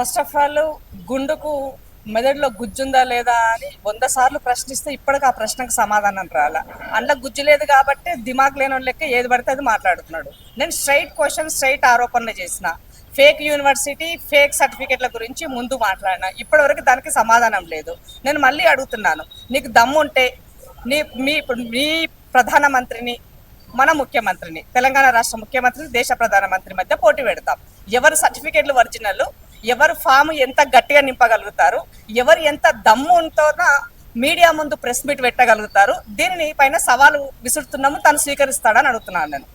First of all గుండుకు మెదడులో గుజ్జుందా లేదా అని 100 సార్లు ప్రశ్నిస్తే ఇప్పటికి ఆ ప్రశ్నకు సమాధానం రాలా. అందులో గుజ్జు లేదు కాబట్టి దిమాగ్ లేని లెక్క ఏది పడితే అది మాట్లాడుతున్నాడు. నేను స్ట్రైట్ క్వశ్చన్ స్ట్రైట్ ఆరోపణలు చేసిన. ఫేక్ యూనివర్సిటీ ఫేక్ సర్టిఫికెట్ల గురించి ముందు మాట్లాడినా, ఇప్పటివరకు దానికి సమాధానం లేదు. నేను మళ్ళీ అడుగుతున్నాను, నీకు దమ్ముంటే మీ ప్రధానమంత్రిని, మన ముఖ్యమంత్రిని, తెలంగాణ రాష్ట్ర ముఖ్యమంత్రిని దేశ ప్రధానమంత్రి మధ్య పోటీ పెడతాం. ఎవరు సర్టిఫికెట్లు ఒరిజినల్, ఎవరు ఫామ్ ఎంత గట్టిగా నింపగలుగుతారు, ఎవరు ఎంత దమ్ముతోన మీడియా ముందు ప్రెస్ మీట్ పెట్టగలుగుతారు, దీనిని పైన సవాలు విసురుతున్నాము. తను స్వీకరిస్తాడని అడుగుతున్నాను నేను.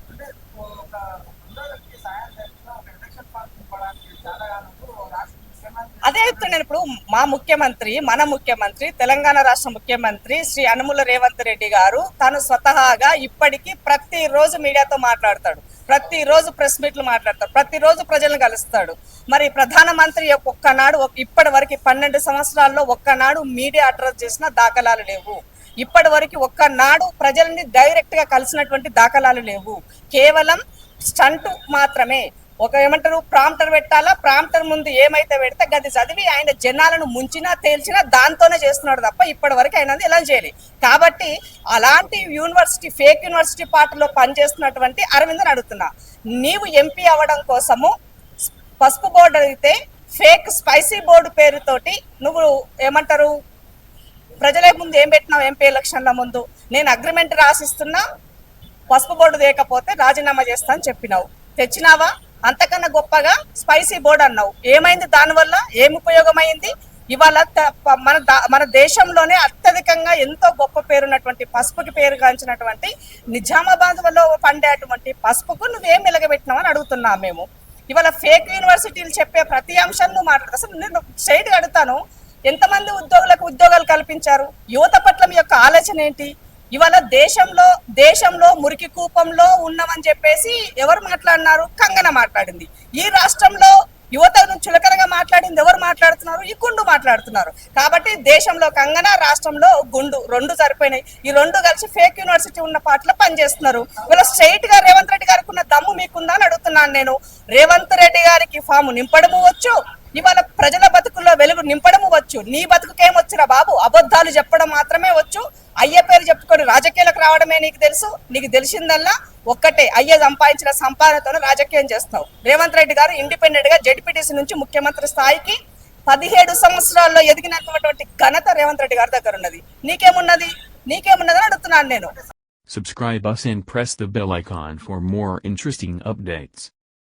అదే చెప్తున్నాను. ఇప్పుడు మా ముఖ్యమంత్రి, మన ముఖ్యమంత్రి, తెలంగాణ రాష్ట్ర ముఖ్యమంత్రి శ్రీ యనుమల రేవంత్ రెడ్డి గారు తను స్వతహాగా ఇప్పటికీ ప్రతిరోజు మీడియాతో మాట్లాడతాడు, ప్రతిరోజు ప్రెస్ మీట్లు మాట్లాడతాడు, ప్రతిరోజు ప్రజలను కలుస్తాడు. మరి ప్రధానమంత్రి ఒక్కనాడు, ఇప్పటి వరకు 12 సంవత్సరాల్లో ఒక్కనాడు మీడియా అడ్రస్ చేసిన దాఖలాలు లేవు. ఇప్పటి వరకు ఒక్కనాడు ప్రజల్ని డైరెక్ట్ గా కలిసినటువంటి దాఖలాలు లేవు. కేవలం స్టంట్ మాత్రమే. ఏమంటారు, ప్రాంప్టర్ పెట్టాలా, ప్రాంప్టర్ ముందు ఏమైతే పెడితే గది చదివి ఆయన జనాలను ముంచినా తేల్చినా దాంతోనే చేస్తున్నాడు తప్ప ఇప్పటి వరకు ఆయన ఎలా చేయాలి. కాబట్టి అలాంటి యూనివర్సిటీ, ఫేక్ యూనివర్సిటీ పార్టీలో పనిచేస్తున్నటువంటి అరవింద్ని అడుగుతున్నా, నీవు ఎంపీ అవ్వడం కోసము పసుపు బోర్డు అయితే ఫేక్ స్పైసీ బోర్డు పేరుతోటి నువ్వు ఏమంటారు ప్రజల ముందు ఏం పెట్టినావు? ఎంపీ ఎలక్షన్ల ముందు నేను అగ్రిమెంట్ రాసిస్తున్నా, పసుపు బోర్డు లేకపోతే రాజీనామా చేస్తా అని చెప్పినావు, తెచ్చినావా? అంతకన్నా గొప్పగా స్పైసీ బోర్డు అన్నావు. ఏమైంది? దానివల్ల ఏం ఉపయోగమైంది? ఇవాళ మన దేశంలోనే అత్యధికంగా ఎంతో గొప్ప పేరున్నటువంటి పసుపుకి పేరుగాంచినటువంటి నిజామాబాద్ లో పండేటువంటి పసుపుకు నువ్వేం వెలగబెట్టినావు అని అడుగుతున్నావు మేము. ఇవాళ ఫేక్ యూనివర్సిటీలు చెప్పే ప్రతి అంశం నువ్వు మాట్లాడతావు. అసలు నేను స్ట్రైట్ గా అడుగుతాను, ఎంతమంది ఉద్యోగాలు కల్పించారు? యువత పట్ల మీ యొక్క ఆలోచన ఏంటి? ఇవాళ దేశంలో మురికి కూపంలో ఉన్నామని చెప్పేసి ఎవరు మాట్లాడినారు? కంగన మాట్లాడింది. ఈ రాష్ట్రంలో యువతను చులకనగా మాట్లాడింది ఎవరు మాట్లాడుతున్నారు? ఈ గుండు మాట్లాడుతున్నారు. కాబట్టి దేశంలో కంగన, రాష్ట్రంలో గుండు, రెండు సరిపోయినాయి. ఈ రెండు కలిసి ఫేక్ యూనివర్సిటీ ఉన్న పార్టీలో పనిచేస్తున్నారు. ఇవాళ స్ట్రైట్ గా రేవంత్ రెడ్డి గారికి ఉన్న దమ్ము మీకుందా అని అడుగుతున్నాను నేను. రేవంత్ రెడ్డి గారికి ఫాము నింపడము వచ్చు, ఇవాళ ప్రజల బతుకుల్లో వెలుగు నింపడము వచ్చు. నీ బతుకుకేమొచ్చురా బాబు? అబద్ధాలు చెప్పడం మాత్రమే వచ్చు. అయ్య పేరు చెప్పుకొని రాజకీయాలకు రావడమే నీకు తెలుసు. నీకు తెలిసిందల్లా ఒక్కటే, అయ్య సంపాదించిన సంపాదనతోనే రాజకీయం చేస్తావు. రేవంత్ రెడ్డి గారు ఇండిపెండెంట్ గా జెడ్పీటీసీ నుంచి ముఖ్యమంత్రి స్థాయికి 17 సంవత్సరాల్లో ఎదిగినటువంటి ఘనత రేవంత్ రెడ్డి గారి దగ్గర ఉన్నది. నీకేమున్నది అని అడుగుతున్నాను నేను. Subscribe us and press the bell icon for more interesting updates.